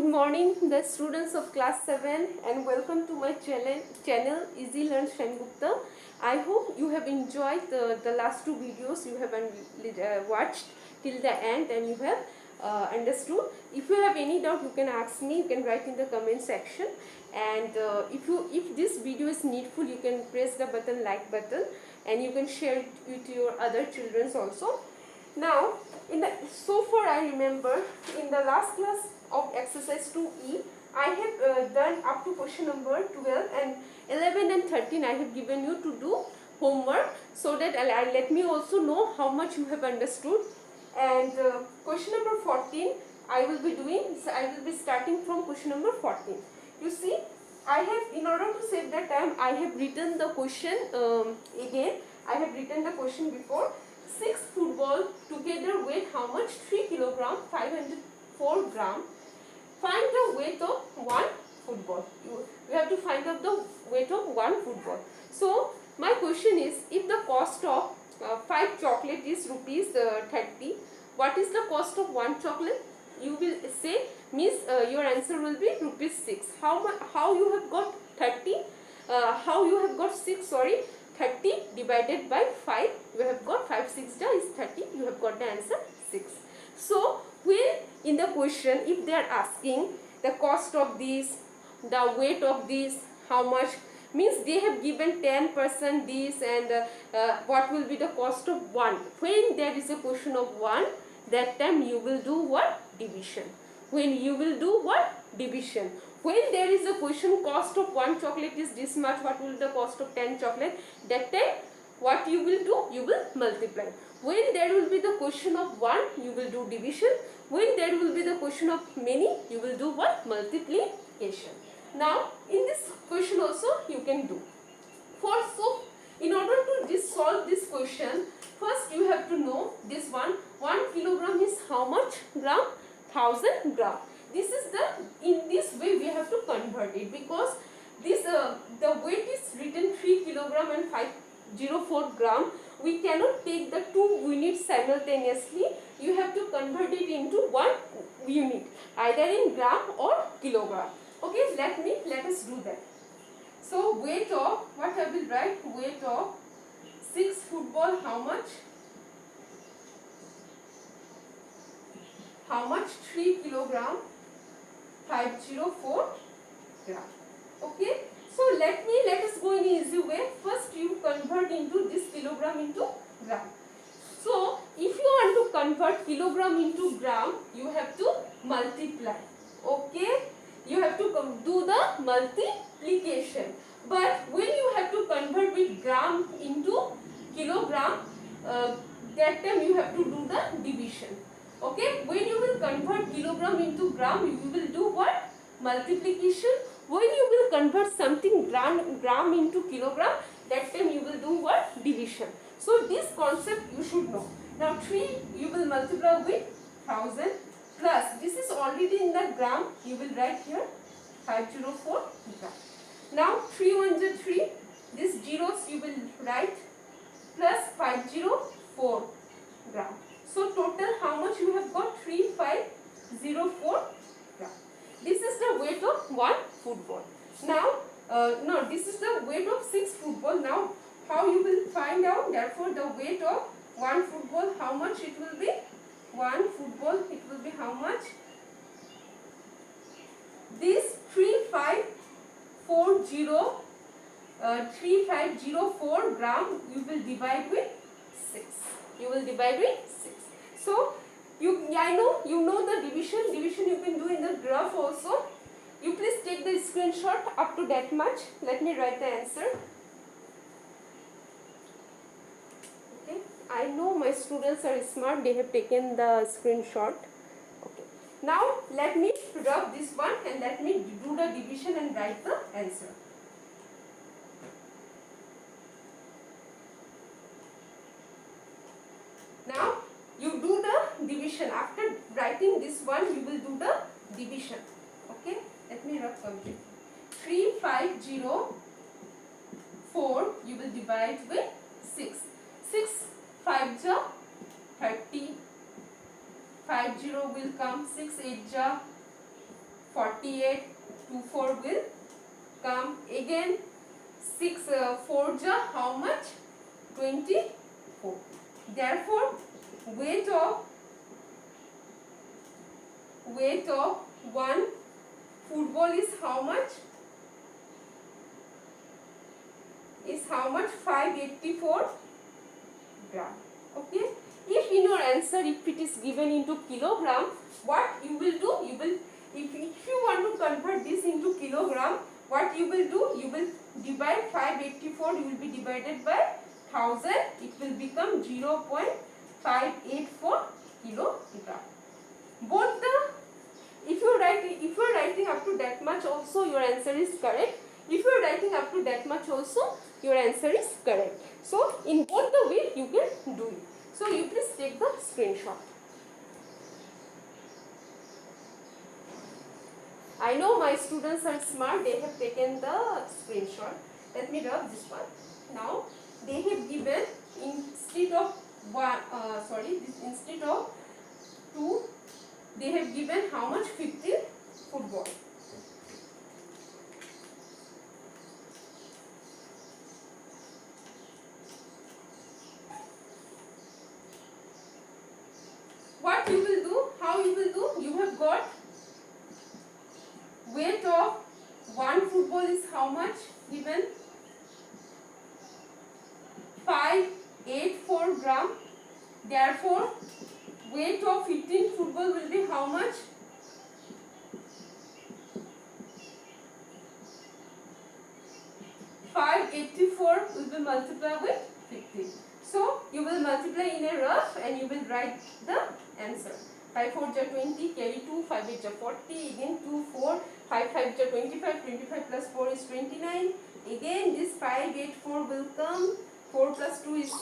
morning, the students of class 7, and welcome to my channel Easy Learn Sengupta. I hope you have enjoyed the last two videos you have watched till the end and you have understood. If you have any doubt, you can ask me, you can write in the comment section, and if this video is needful, you can press the like button, and you can share it with your other children also. Now, so far I remember in the last class of exercise 2E, I have done up to question number 12, and 11 and 13 I have given you to do homework, so that let me also know how much you have understood. And question number 14 I will be doing, so I will be starting from question number 14. You see, I have, in order to save the time, I have written the question again. I have written the question before. 6 football together weigh how much? 3 kilogram, 504 gram. Find the weight of one football. You have to find out the weight of one football. So my question is, if the cost of 5 chocolate is rupees 30, what is the cost of one chocolate? You will say, means your answer will be rupees 6. How you have got 30? How you have got 6? Sorry. 30 divided by 5, you have got 5 6 is 30, you have got the answer 6. So when in the question, if they are asking the cost of this, the weight of this, how much, means they have given 10% this, and what will be the cost of 1. When there is a question of 1, that time you will do what? Division. When you will do what? Division. When there is a question, cost of 1 chocolate is this much, what will be the cost of 10 chocolate? That time what you will do? You will multiply. When there will be the question of 1, you will do division. When there will be the question of many, you will do what? Multiplication. Now in this question also you can do. So in order to solve this question, first you have to know this one. 1 kilogram is how much gram? 1000 gram. This is in this way we have to convert it, because this the weight is written 3 kilogram and 504 gram. We cannot take the two units simultaneously. You have to convert it into one unit, either in gram or kilogram. Okay, let us do that. So weight of, what I will write, weight of 6 football, how much? How much? 3 kilogram 504 gram. Okay, so let us go in easy way. First you convert into this kilogram into gram. So if you want to convert kilogram into gram, you have to multiply. Okay, you have to do the multiplication. But when you have to convert with gram into kilogram, that time you have to do the division. Okay, when you will convert kilogram into gram, you will do what? Multiplication. When you will convert something gram into kilogram, that time you will do what? Division. So this concept you should know. Now 3 you will multiply with 1000 plus, this is already in the gram, you will write here 504 gram. Now 3 1s are 3, these zeros you will write plus 504 gram. So total how much you have got? 3504 gram. This is the weight of one football. Now, no, this is the weight of 6 football. Now, how you will find out? Therefore, the weight of one football, how much it will be? One football, it will be how much? This 3504 gram, you will divide with 6. You will divide with 6. So I know you know the division you can do in the graph also. You please take the screenshot up to that much. Let me write the answer. Okay, I know my students are smart, they have taken the screenshot. Okay, now let me rub this one and let me do the division and write the answer. Now you do the division. After writing this one, you will do the division. Okay, let me rub complete. 3504 you will divide with 6. 6 5 ja 30. 50 will come. 6 8 ja 48, 2 4 will come again. 6 4 ja how much? 24. Therefore weight of one football is how much? Is how much? 584 gram. Okay. If in your answer, if it is given into kilogram, what you will do? You will, if you want to convert this into kilogram, what you will do? You will divide 584. You will be divided by 1000. It will become 0.584 kilogram. Both the, if you are writing up to that much also, your answer is correct. If you are writing up to that much also, your answer is correct. So in both the way you can do it. So you please take the screenshot. I know my students are smart. They have taken the screenshot. Let me rub this one. Now they have given, instead of instead of 2, they have given how much? 15 football. What you will do? How you will do? You have got weight of one football is how much? Given 584 gram. Therefore weight of 15 football will be how much? 584 will be multiplied with 15. So you will multiply in a rough and you will write the answer. 5 4 ja 20, carry 2, 5 8 ja 40, again 2 4, 5 5 ja 25, 25 plus 4 is 29. Again this 584 will come. 4 plus 2 is 6,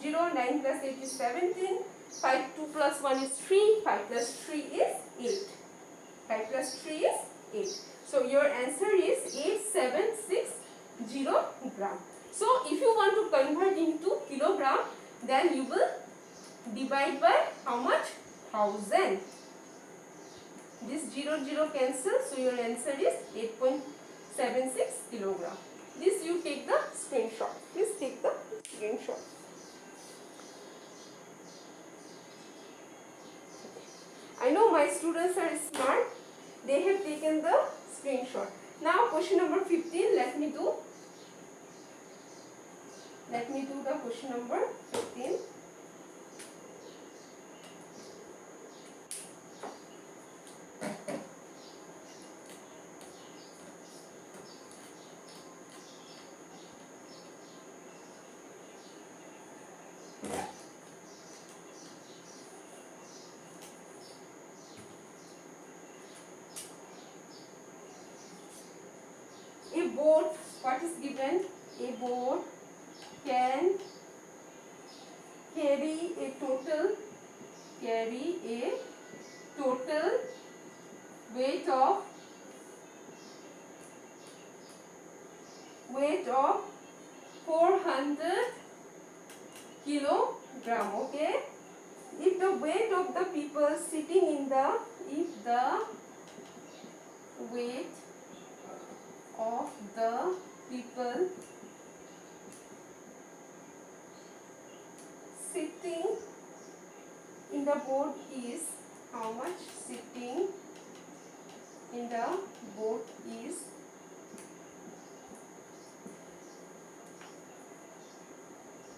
0, 9 plus 8 is 17, 5 2 plus 1 is 3, 5 plus 3 is 8. 5 plus 3 is 8. So your answer is 8760 gram. So if you want to convert into kilogram, then you will divide by how much? 1000. This 0 0 cancels, so your answer is 8.76 kilogram. This you take the screenshot. Please take the screenshot. I know my students are smart. They have taken the screenshot. Now question number 15. Let me do the question number 15. A boat, what is given? A boat can carry a total weight of 400 kilogram. Okay, if the weight of the people sitting in the, if the weight of the people sitting in the boat is how much? Sitting in the boat is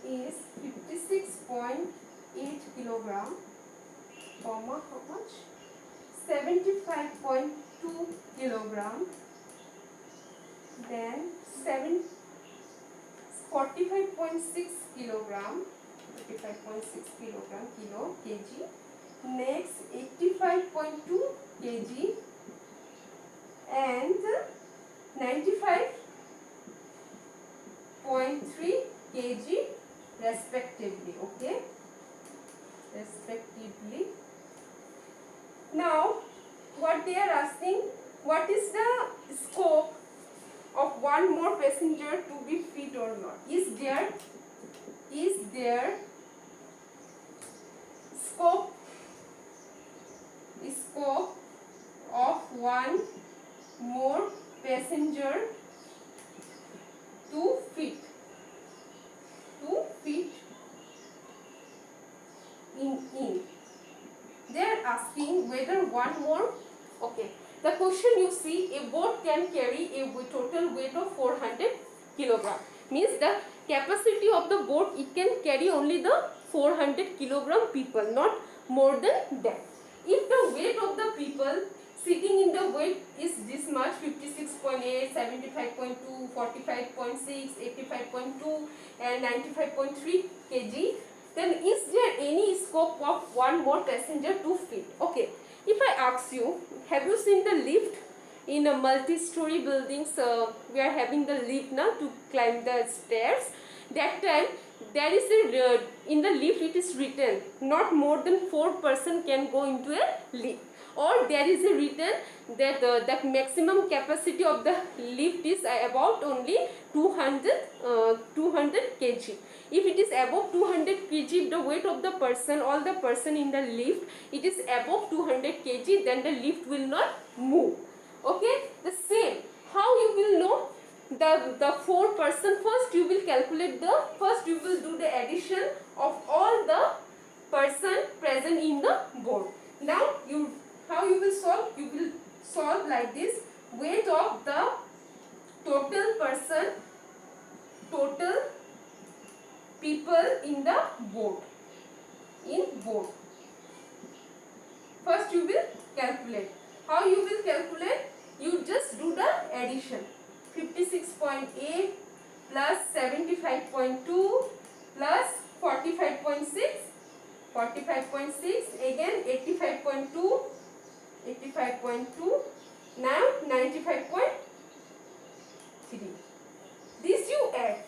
56.8 kilogram, comma how much? 75.2 kilogram, then 45.6 kilogram, 45.6 kilogram, kg, next 85.2 kg and 95.3 kg respectively. Okay, respectively. Now what they are asking, what is the scope of one more passenger to be fit or not? Is there scope of one more passenger to fit in. They are asking whether one more. Okay, the question you see, a boat can carry a total weight of 400 kilogram. Means the capacity of the boat, it can carry only the 400 kilogram people, not more than that. If the weight of the people sitting in the weight is this much, 56.8, 75.2, 45.6, 85.2 and 95.3 kg, then is there any scope of one more passenger to fit? Okay, if I ask you, have you seen the lift in a multi-story buildings? We are having the lift now to climb the stairs. That time there is a in the lift it is written not more than 4 person can go into a lift, or there is a written that that maximum capacity of the lift is about only 200 kg. If it is above 200 kg, the weight of the person, all the person in the lift, it is above 200 kg, then the lift will not move. Okay, the same. How you will know the 4 person? First you will calculate the, first you will do the addition of all the person present in the board. Now you, how you will solve? You will solve like this: weight of the total person, total people in the boat, first you will calculate. How you will calculate? You just do the addition. 56.8 plus 75.2 plus 45.6, again 85.2, now 95.3. This you add.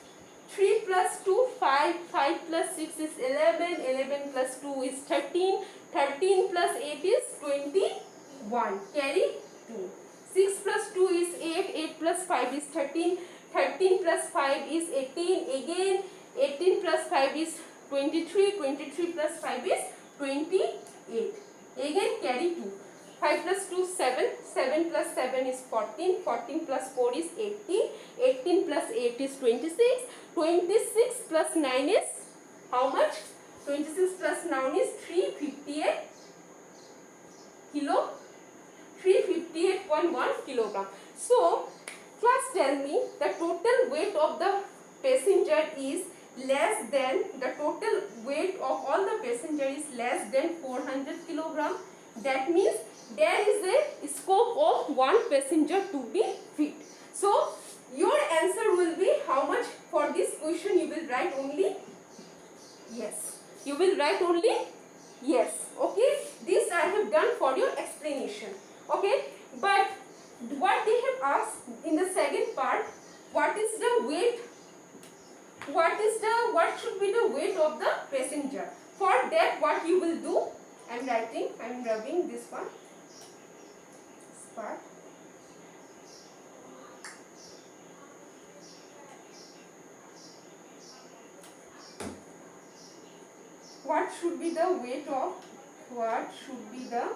3 plus 2, 5, 5 plus 6 is 11, 11 plus 2 is 13, 13 plus 8 is 21, carry 2. 6 plus 2 is 8, 8 plus 5 is 13, 13 plus 5 is 18, again 18 plus 5 is 23, 23 plus 5 is 28, again carry 2. 5 plus 2 7, 7 plus 7 is 14, 14 plus 4 is 18, 18 plus 8 is 26, 26 plus 9 is how much? 26 plus 9 is 358 kilo, 358.1 kilogram. So class, tell me the total weight of the passenger is less than, the total weight of all the passenger is less than 400 kilogram. That means there is a scope of one passenger to be fit. So your answer will be how much? For this question you will write only yes. You will write only yes. Okay, this I have done for your explanation. Okay, but what they have asked in the second part, what is the weight, what should be the weight of the passenger? For that what you will do, I am rubbing this one, this part. What should be the weight of, what should be the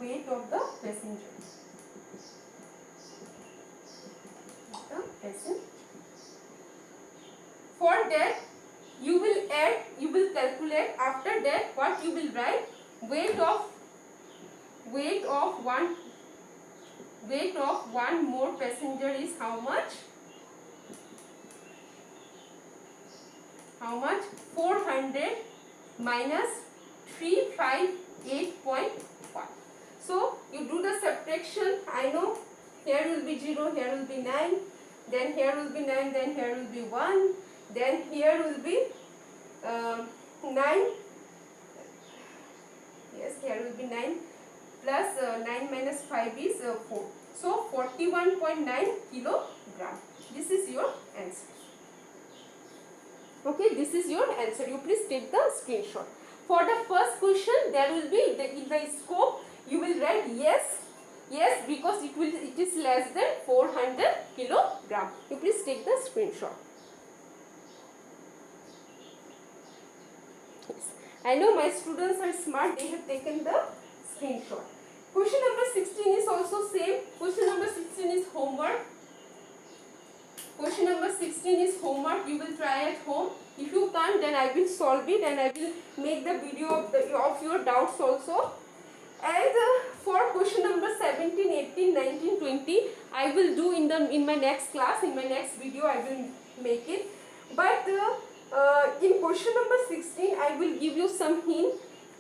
weight of the passenger? For that you will add, you will calculate. After that what you will write? Weight of one more passenger is how much? 400 minus 358.1. So you do the subtraction. I know here will be 0, here will be 9, then here will be 9, then here will be 1, then here will be 9. Yes, here will be 9 plus 9 minus 5 is 4. So 41.9 kilogram. This is your answer. Okay, this is your answer. You please take the screenshot. For the first question, there will be in the scope. You will write yes, yes, because it is less than 400 kilogram. You please take the screenshot. Yes. I know my students are smart, they have taken the screenshot. Question number 16 is also same. Question number 16 is homework. Question number 16 is homework. You will try at home. If you can't, then I will solve it and I will make the video of your doubts also. And for question number 17, 18, 19, 20, I will do in my next class, in my next video I will make it. But in question number 16, I will give you some hint.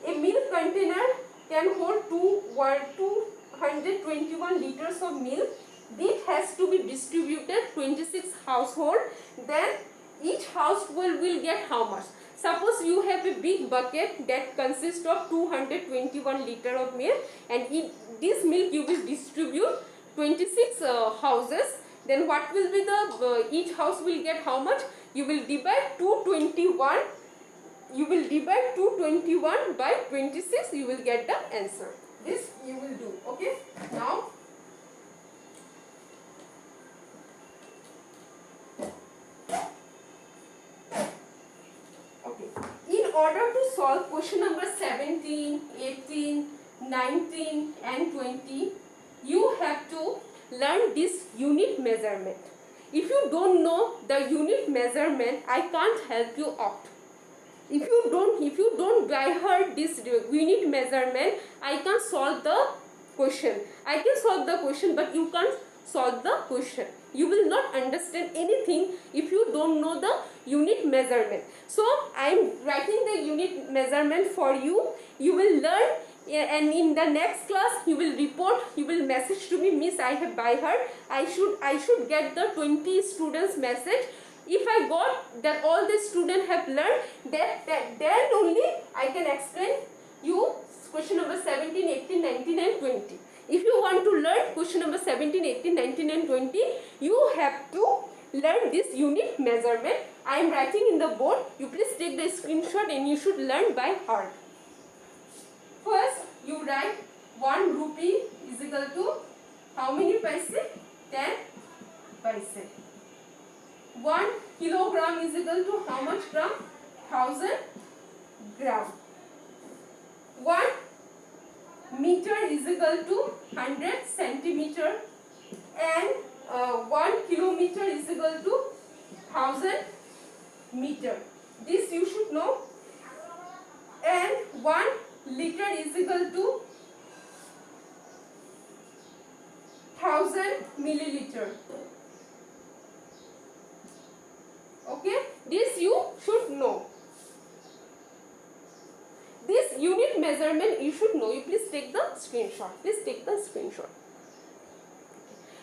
A milk container can hold 221 liters of milk. This has to be distributed 26 household. Then each household will get how much? Suppose you have a big bucket that consists of 221 liters of milk, and in this milk you will distribute 26 houses. Then what will be the each house will get how much? You will divide 221. You will divide 221 by 26. You will get the answer. This you will do. Okay. Now. In order to solve question number 17, 18, 19 and 20, you have to learn this unit measurement. If you don't know the unit measurement, I can't help you out. If you don't by heart this unit measurement, I can solve the question. I can solve the question, but you can't solve the question. You will not understand anything if you don't know the unit measurement. So I am writing the unit measurement for you. You will learn, and in the next class you will report, you will message to me, Miss, I have by heart. I should get the 20 students message. If I got that all the students have learned, then only I can explain you question number 17, 18, 19 and 20. If you want to learn question number 17, 18, 19 and 20, you have to learn this unit measurement. I am writing in the board. You please take the screenshot and you should learn by heart. First, you write 1 rupee is equal to how many paise? 10 paise. 1 kilogram is equal to how much gram? 1000 gram. 1 meter is equal to 100 centimeter, and 1 kilometer is equal to 1000 meter. This you should know. And 1 liter is equal to 1000 milliliter. Okay, this you should know. This unit measurement you should know. You please take the screenshot. Please take the screenshot.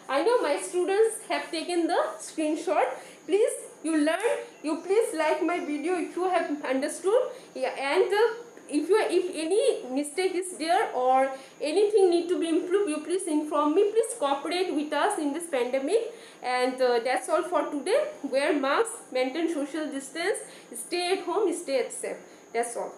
I know my students have taken the screenshot. Please, you learn. You please like my video if you have understood. Yeah, and if any mistake is there or anything need to be improved, you please inform me. Please cooperate with us in this pandemic. And that's all for today. Wear masks, maintain social distance, stay at home, stay safe. That's all.